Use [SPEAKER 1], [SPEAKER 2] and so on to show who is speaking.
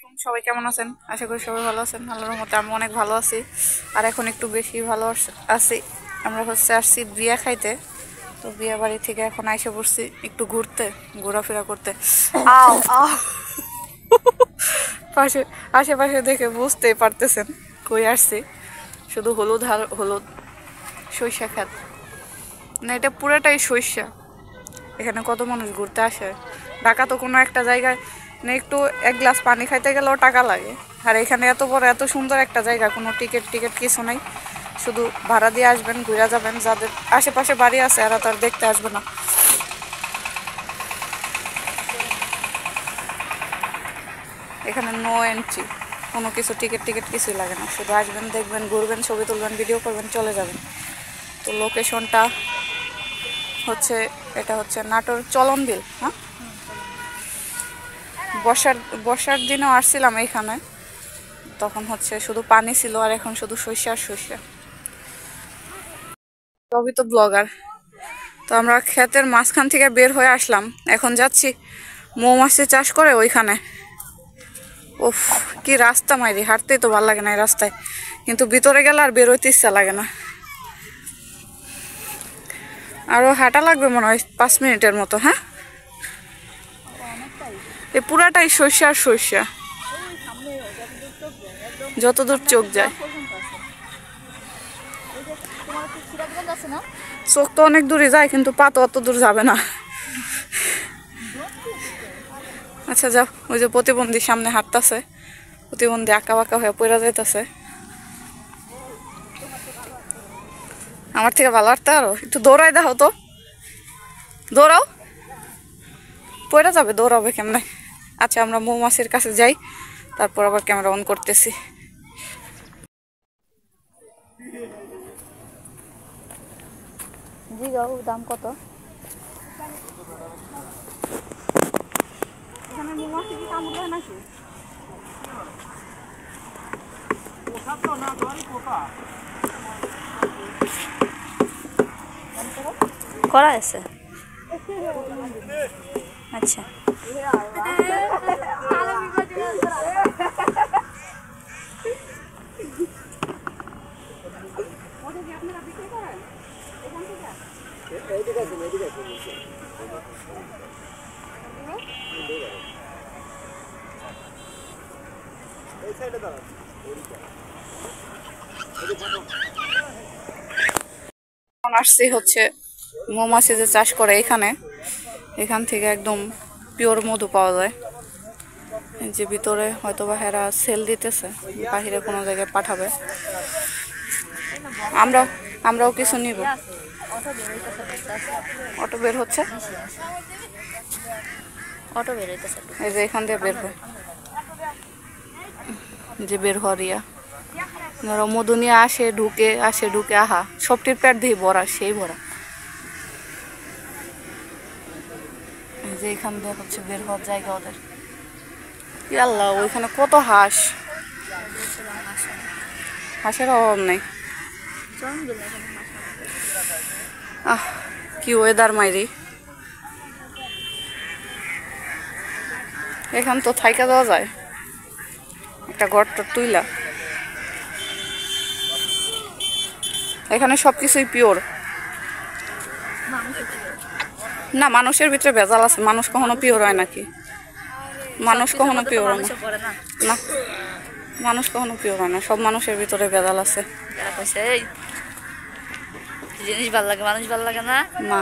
[SPEAKER 1] আলাইকুম, সবাই কেমন আছেন? আশা করি সবাই ভালো আছেন। আল্লাহর রহমতে আমি অনেক ভালো আছি, আর এখন একটু বেশি ভালো আছি। আমরা আসছি বিয়া খাইতে। তো বিয়া বাড়ি থেকে এখন আইসে পড়ছি একটু ঘুরতে, ঘোরাফেরা করতে। আও আও পাশে আশেপাশে দেখে বুঝতেই পারতেছেন কই আসছি। শুধু হলুদ আর হলুদ, সরিষা খাত না, এটা পুরাটাই সরিষা। এখানে কত মানুষ ঘুরতে আসে। ঢাকা তো কোনো একটা জায়গায় মানে একটু এক গ্লাস পানি খাইতে গেলেও টাকা লাগে, আর এখানে এত বড় এত সুন্দর একটা জায়গা, কোনো টিকিট কিছু নাই। শুধু ভাড়া দিয়ে আসবেন, ঘুরে যাবেন। যাদের আশেপাশে বাড়ি আছে এরা তো আর দেখতে আসবে না। এখানে নো এন্ট্রি, কোনো কিছু টিকিট কিছুই লাগে না। শুধু আসবেন, দেখবেন, ঘুরবেন, ছবি তুলবেন, ভিডিও করবেন, চলে যাবেন। তো লোকেশনটা হচ্ছে, এটা হচ্ছে নাটোর চলন বিল। হ্যাঁ, বর্ষার দিনেও আসছিলাম এইখানে, তখন হচ্ছে শুধু পানি ছিল, আর এখন শুধু সরিষা আর সরিষা। সবই তো ব্লগার। তো আমরা ক্ষেতের মাঝখান থেকে বের হয়ে আসলাম, এখন যাচ্ছি মৌমাছি চাষ করে ওইখানে। উফ, কি রাস্তা মাইরি, হাঁটতেই তো ভালো লাগে না এই রাস্তায়, কিন্তু ভিতরে গেলে আর বেরোইতে ইচ্ছা লাগে না। আরো হাঁটা লাগবে মনে হয় 5 মিনিটের মতো। হ্যাঁ, এই পুরাটাই সরিষা আর সরিষা, যতদূর চোখ যায়। চোখ তো অনেক দূরে যায়, কিন্তু পা তো অত দূর যাবে না। আচ্ছা যাও, ওই যে প্রতিবন্ধী সামনে হাঁটতেছে, প্রতিবন্ধী আঁকা বাঁকা হয়ে পড়ে যাইতেছে। আমার থেকে ভালো হাঁটতে আরো একটু দৌড়াই দাও তো, দৌড়াও, পড়ে যাবে, দৌড়াবে কেমনে। আচ্ছা আমরা মৌমাছির কাছে যাই, তারপর আবার ক্যামেরা অন করতেছি। জি গাও, দাম কত? এখানে মৌমাছি কি কামড় দেয় নাকি? করা আছে। আচ্ছা আসছি হচ্ছে মৌমাছি যে চাষ করে এখানে, এখান থেকে একদম পিওর মধু পাওয়া যায়। যে ভিতরে হয়তো বা হেরা সেল দিতেছে, বাহিরে কোনো জায়গায় পাঠাবে। আমরাও কিছু নিব। অটো বের হচ্ছে, অটো বের হইতেছে, এই যে এখান দিয়ে বের হয়, যে বের হরিয়া ধরো মধু নিয়ে আসে ঢুকে আহা, সবটির পেট দিয়ে ভরা, সেই ভরা। যে এখান দিয়ে হচ্ছে বের হওয়ার জায়গা ওদের। আল্লাহ, ওইখানে কত হাঁস, হাঁসের অভাব নেই। আহ, কি ওয়েদার মাইরি। এখান তো থাইকা দেওয়া যায়, একটা ঘরটা তুইলা। এখানে সবকিছুই পিওর। না, মানুষের ভিতরে ভেজাল আছে, মানুষ কখনো পিওর হয় নাকি? মানুষ কখনো পিওর হয় না, না মানুষ কখনো পিওর হয় না, সব মানুষের ভিতরে ভেজাল আছে।
[SPEAKER 2] জিনিস ভাল লাগে, মানুষ ভাল লাগে না।
[SPEAKER 1] না।